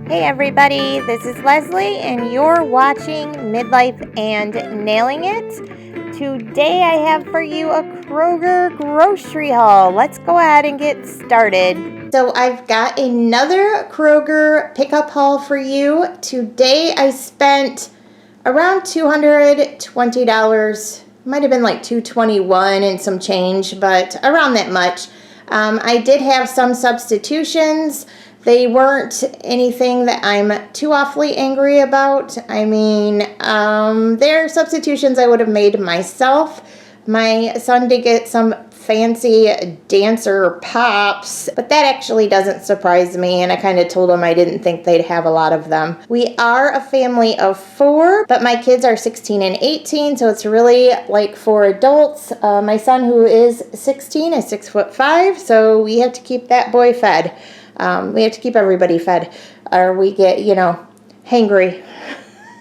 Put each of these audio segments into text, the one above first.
Hey everybody, this is Leslie and you're watching Midlife and Nailing It. Today I have for you a Kroger grocery haul. Let's go ahead and get started. So I've got another Kroger pickup haul for you. Today I spent around $220. Might have been like $221 and some change, but around that much. I did have some substitutions. They weren't anything that I'm too awfully angry about. I mean, they're substitutions I would have made myself. My son did get some fancy dancer pops, but that actually doesn't surprise me, and I kind of told him I didn't think they'd have a lot of them. We are a family of 4, but my kids are 16 and 18, so it's really like 4 adults. My son, who is 16, is 6'5", so we have to keep that boy fed. We have to keep everybody fed, or we get, hangry.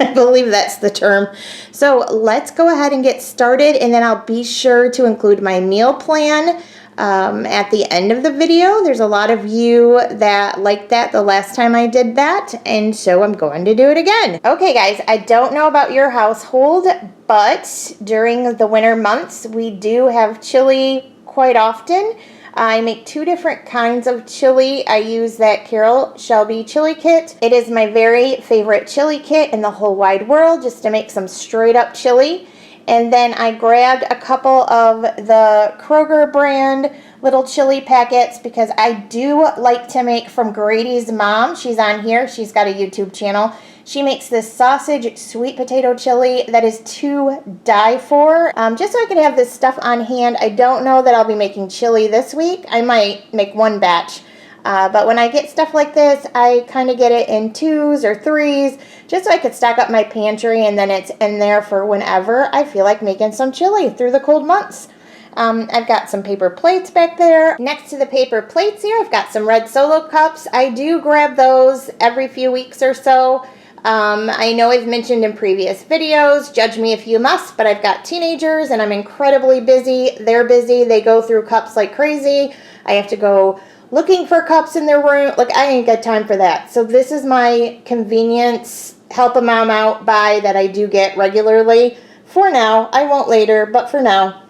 I believe that's the term. So let's go ahead and get started, and then I'll be sure to include my meal plan at the end of the video. There's a lot of you that liked that the last time I did that, and so I'm going to do it again. Okay, guys, I don't know about your household, but during the winter months, we do have chili quite often. I make 2 different kinds of chili. I use that Carol Shelby chili kit. It is my very favorite chili kit in the whole wide world, just to make some straight up chili. And then I grabbed a couple of the Kroger brand little chili packets because I do like to make from Grady's mom. She's on here. She's got a YouTube channel. She makes this sausage sweet potato chili that is to die for. Just so I can have this stuff on hand. I don't know that I'll be making chili this week. I might make 1 batch. But when I get stuff like this, I kind of get it in 2s or 3s, just so I could stock up my pantry, and then it's in there for whenever I feel like making some chili through the cold months. I've got some paper plates back there. Next to the paper plates here, I've got some red Solo cups. I do grab those every few weeks or so. I know I've mentioned in previous videos, judge me if you must, but I've got teenagers and I'm incredibly busy. They're busy. They go through cups like crazy. I have to go looking for cups in their room. Like, I ain't got time for that. So this is my convenience, help a mom out buy that I do get regularly. For now, I won't later, but for now.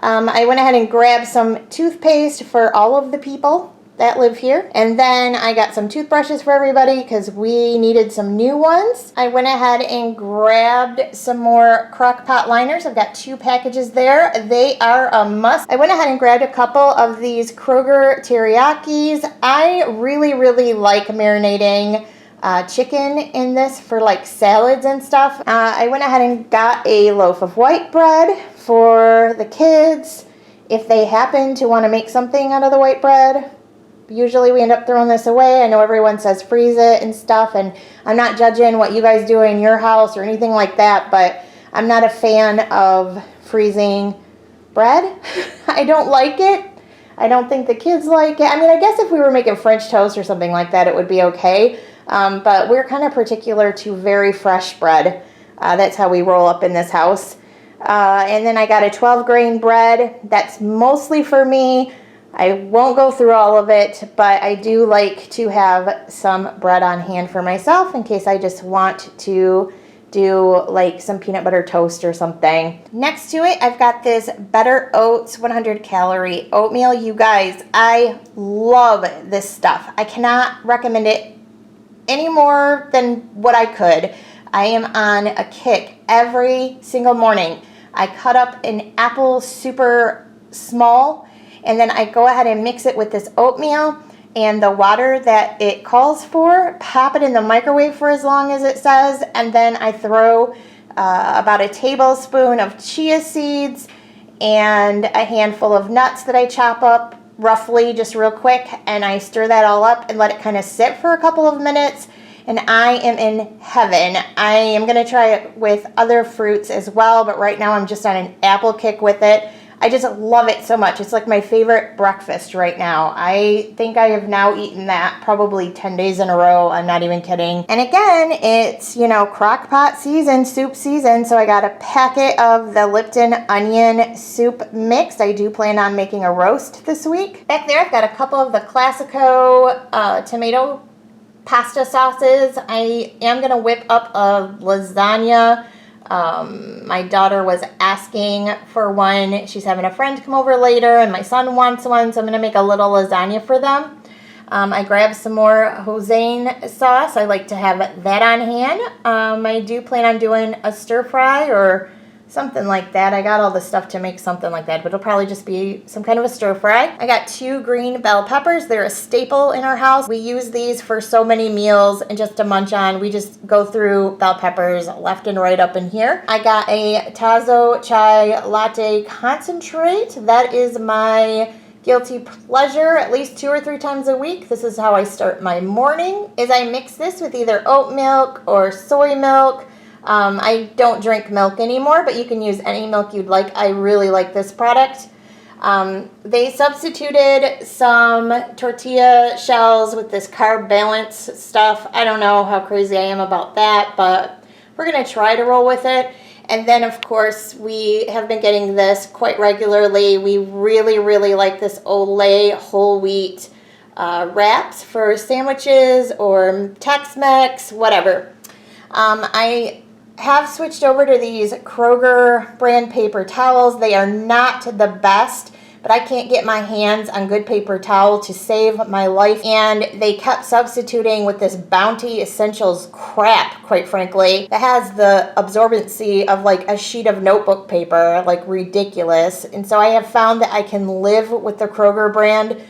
I went ahead and grabbed some toothpaste for all of the people that live here. And then I got some toothbrushes for everybody because we needed some new ones. I went ahead and grabbed some more crock pot liners. I've got 2 packages there. They are a must. I went ahead and grabbed a couple of these Kroger Teriyakis. I really, really like marinating chicken in this for like salads and stuff. I went ahead and got a loaf of white bread for the kids if they happen to want to make something out of the white bread. Usually we end up throwing this away. I know everyone says freeze it and stuff, and I'm not judging what you guys do in your house or anything like that, but I'm not a fan of freezing bread. I don't like it. I don't think the kids like it. I mean, I guess if we were making French toast or something like that, it would be okay, but we're kind of particular to very fresh bread. That's how we roll up in this house. And then I got a 12-grain bread. That's mostly for me. I won't go through all of it, but I do like to have some bread on hand for myself in case I just want to do like some peanut butter toast or something. Next to it, I've got this Better Oats 100-calorie oatmeal. You guys, I love this stuff. I cannot recommend it any more than what I could. I am on a kick every single morning. I cut up an apple super small, and then I go ahead and mix it with this oatmeal and the water that it calls for, pop it in the microwave for as long as it says, and then I throw about a tablespoon of chia seeds and a handful of nuts that I chop up roughly, just real quick, and I stir that all up and let it kind of sit for a couple of minutes, and I am in heaven. I am going to try it with other fruits as well, but right now I'm just on an apple kick with it. I just love it so much. It's like my favorite breakfast right now. I think I have now eaten that probably 10 days in a row. I'm not even kidding. And again, it's, crock pot season, soup season. So I got a packet of the Lipton onion soup mix. I do plan on making a roast this week. Back there, I've got a couple of the Classico tomato pasta sauces. I am going to whip up a lasagna. My daughter was asking for one. She's having a friend come over later, and my son wants one, so I'm going to make a little lasagna for them. I grabbed some more Hoisin sauce. I like to have that on hand. I do plan on doing a stir fry or something like that. I got all the stuff to make something like that, but it'll probably just be some kind of a stir fry. I got 2 green bell peppers. They're a staple in our house. We use these for so many meals and just to munch on. We just go through bell peppers left and right up in here. I got a Tazo chai latte concentrate. That is my guilty pleasure at least 2 or 3 times a week. This is how I start my morning, is I mix this with either oat milk or soy milk. I don't drink milk anymore, but you can use any milk you'd like. I really like this product. They substituted some tortilla shells with this carb balance stuff. I don't know how crazy I am about that, but we're going to try to roll with it. And then, of course, we have been getting this quite regularly. We really, really like this Olay whole wheat wraps for sandwiches or Tex-Mex, whatever. I have switched over to these Kroger brand paper towels. They are not the best, but I can't get my hands on good paper towel to save my life. And they kept substituting with this Bounty Essentials crap, quite frankly, that has the absorbency of like a sheet of notebook paper, like ridiculous. And so I have found that I can live with the Kroger brand.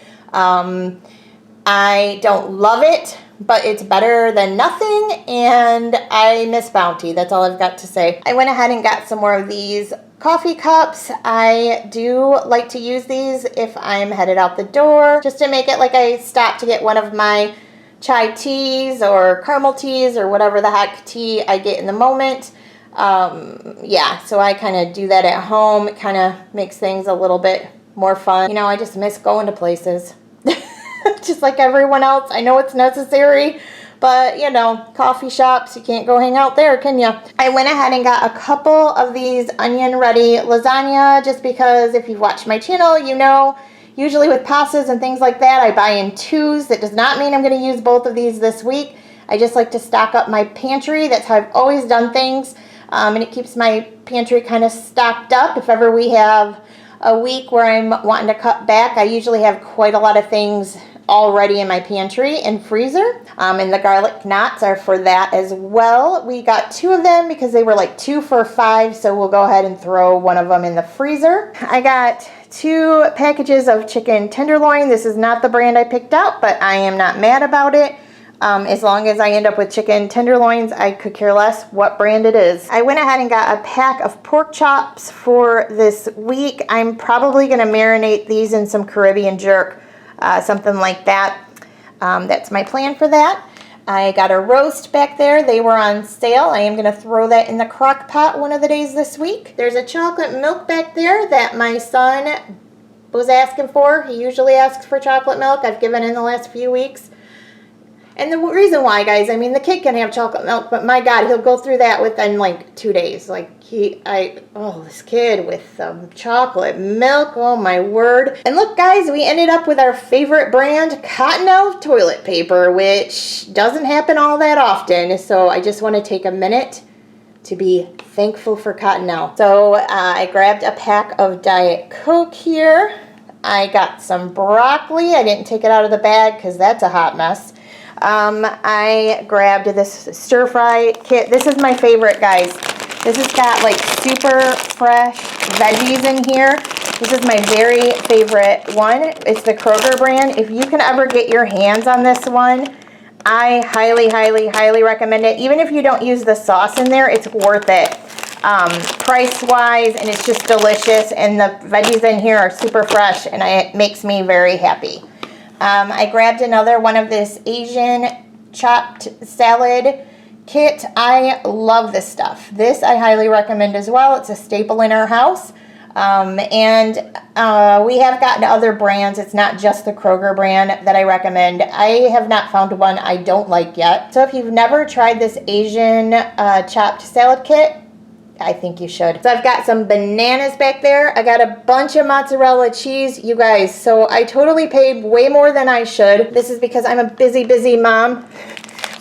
I don't love it, but it's better than nothing, and I miss Bounty. That's all I've got to say. I went ahead and got some more of these coffee cups. I do like to use these if I'm headed out the door, just to make it like I stop to get one of my chai teas or caramel teas or whatever the heck tea I get in the moment. Yeah, so I kind of do that at home. It kind of makes things a little bit more fun. You know, I just miss going to places. Just like everyone else. I know it's necessary, but you know, coffee shops, you can't go hang out there, can you? I went ahead and got a couple of these onion ready lasagna, just because if you've watched my channel, you know, usually with pastas and things like that, I buy in 2s. That does not mean I'm going to use both of these this week. I just like to stock up my pantry. That's how I've always done things, and it keeps my pantry kind of stocked up. If ever we have a week where I'm wanting to cut back, I usually have quite a lot of things already in my pantry and freezer. And the garlic knots are for that as well. We got 2 of them because they were like 2 for $5, so we'll go ahead and throw one of them in the freezer. I got 2 packages of chicken tenderloin. This is not the brand I picked out, but I am not mad about it. As long as I end up with chicken tenderloins, I could care less what brand it is. I went ahead and got a pack of pork chops for this week. I'm probably going to marinate these in some Caribbean jerk, something like that. That's my plan for that. I got a roast back there. They were on sale. I am going to throw that in the crock pot one of the days this week. There's a chocolate milk back there that my son was asking for. He usually asks for chocolate milk. I've given in the last few weeks. And the reason why, guys, I mean, the kid can have chocolate milk, but my God, he'll go through that within like 2 days. Like this kid with chocolate milk, oh my word. And look, guys, we ended up with our favorite brand, Continental toilet paper, which doesn't happen all that often. So I just want to take a minute to be thankful for Continental. So I grabbed a pack of Diet Coke here. I got some broccoli. I didn't take it out of the bag because that's a hot mess. I grabbed this stir fry kit. This is my favorite, guys. This has got like super fresh veggies in here. This is my very favorite one. It's the Kroger brand. If you can ever get your hands on this one, I highly, highly, highly recommend it. Even if you don't use the sauce in there, it's worth it. Price-wise, and it's just delicious. And the veggies in here are super fresh, and it makes me very happy. I grabbed another one of this Asian chopped salad kit. I love this stuff. This I highly recommend as well. It's a staple in our house. And we have gotten other brands. It's not just the Kroger brand that I recommend. I have not found one I don't like yet. So if you've never tried this Asian chopped salad kit, I think you should. So I've got some bananas back there. I got a bunch of mozzarella cheese. You guys, so I totally paid way more than I should. This is because I'm a busy, busy mom.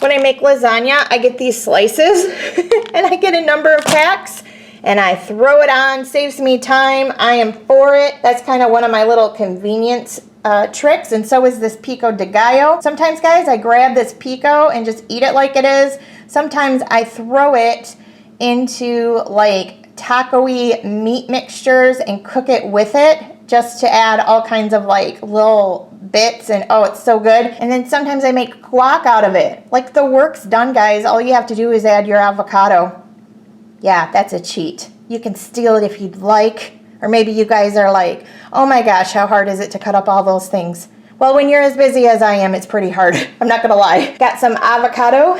When I make lasagna, I get these slices and I get a number of packs and I throw it on, saves me time. I am for it. That's kind of one of my little convenience tricks, and so is this Pico De Gallo. Sometimes, guys, I grab this Pico and just eat it like it is. Sometimes I throw it into like taco-y meat mixtures and cook it with it just to add all kinds of like little bits, and oh, it's so good. And then sometimes I make guac out of it. Like, the work's done, guys. All you have to do is add your avocado. Yeah, that's a cheat. You can steal it if you'd like. Or maybe you guys are like, oh my gosh, how hard is it to cut up all those things? Well, when you're as busy as I am, it's pretty hard. I'm not gonna lie. Got some avocado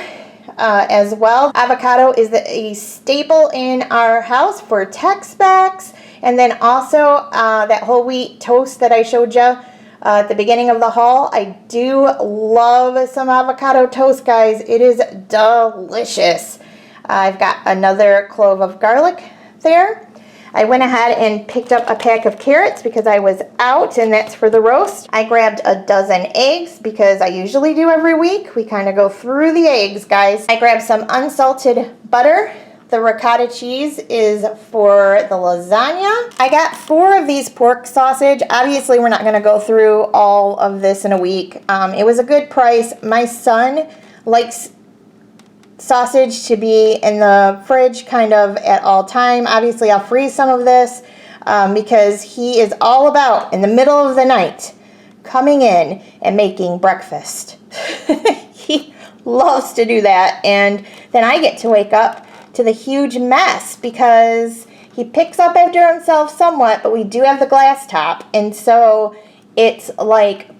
as well. Avocado is a staple in our house for Tex-Mex. And then also that whole wheat toast that I showed you at the beginning of the haul. I do love some avocado toast, guys. It is delicious. I've got another clove of garlic there. I went ahead and picked up a pack of carrots because I was out, and that's for the roast. I grabbed a dozen eggs because I usually do every week. We kind of go through the eggs, guys. I grabbed some unsalted butter. The ricotta cheese is for the lasagna. I got 4 of these pork sausage. Obviously, we're not going to go through all of this in a week. It was a good price. My son likes sausage to be in the fridge kind of at all time. Obviously, I'll freeze some of this because he is all about, in the middle of the night, coming in and making breakfast. He loves to do that, and then I get to wake up to the huge mess because he picks up after himself somewhat, but we do have the glass top, and so it's like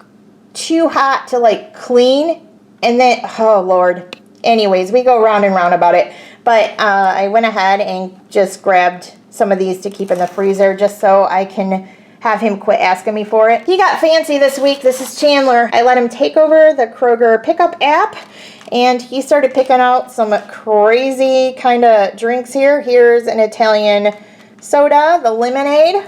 too hot to like clean, and then, oh Lord. Anyways, we go round and round about it. But I went ahead and just grabbed some of these to keep in the freezer just so I can have him quit asking me for it. He got fancy this week. This is Chandler. I let him take over the Kroger pickup app, and he started picking out some crazy kind of drinks here. Here's an Italian soda, the lemonade.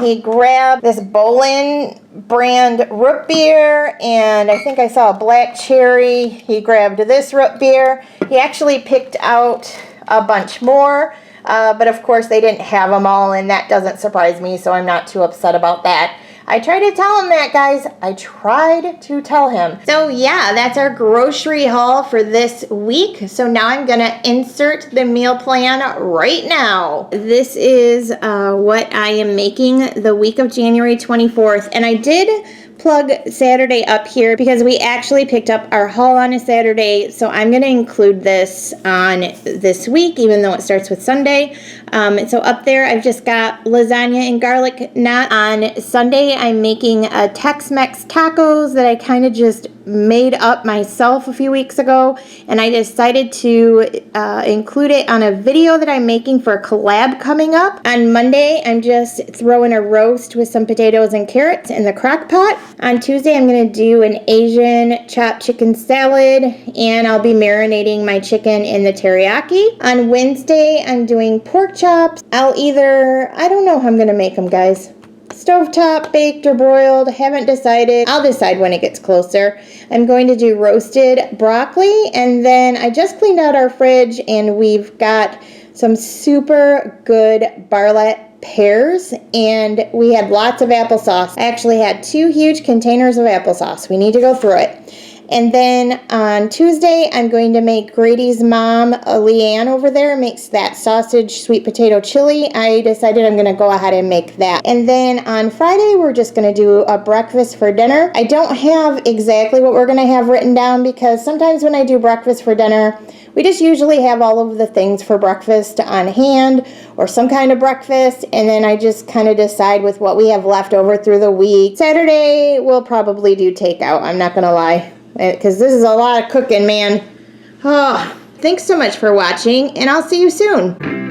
He grabbed this Bolin brand root beer, and I think I saw a black cherry. He grabbed this root beer. He actually picked out a bunch more, but of course they didn't have them all, and that doesn't surprise me, so I'm not too upset about that. I tried to tell him that, guys. I tried to tell him. So yeah, that's our grocery haul for this week. So now I'm gonna insert the meal plan right now. This is what I am making the week of January 24th. And I did plug Saturday up here because we actually picked up our haul on a Saturday, so I'm going to include this on this week, even though it starts with Sunday. So up there, I've just got lasagna and garlic knot. On Sunday, I'm making a Tex-Mex tacos that I kind of just made up myself a few weeks ago, and I decided to include it on a video that I'm making for a collab coming up. On Monday, I'm just throwing a roast with some potatoes and carrots in the crock pot. On Tuesday, I'm going to do an Asian chopped chicken salad, and I'll be marinating my chicken in the teriyaki. On Wednesday, I'm doing pork chops. I don't know how I'm going to make them, guys. Stovetop, baked, or broiled, haven't decided. I'll decide when it gets closer. I'm going to do roasted broccoli, and then I just cleaned out our fridge, and we've got some super good Barlett pears, and we had lots of applesauce. I actually had 2 huge containers of applesauce. We need to go through it. And then on Tuesday, I'm going to make Grady's mom, Leanne over there, makes that sausage sweet potato chili. I decided I'm going to go ahead and make that. And then on Friday, we're just going to do a breakfast for dinner. I don't have exactly what we're going to have written down because sometimes when I do breakfast for dinner, we just usually have all of the things for breakfast on hand or some kind of breakfast, and then I just kind of decide with what we have left over through the week. Saturday, we'll probably do takeout. I'm not going to lie, because this is a lot of cooking, man. Oh, thanks so much for watching, and I'll see you soon.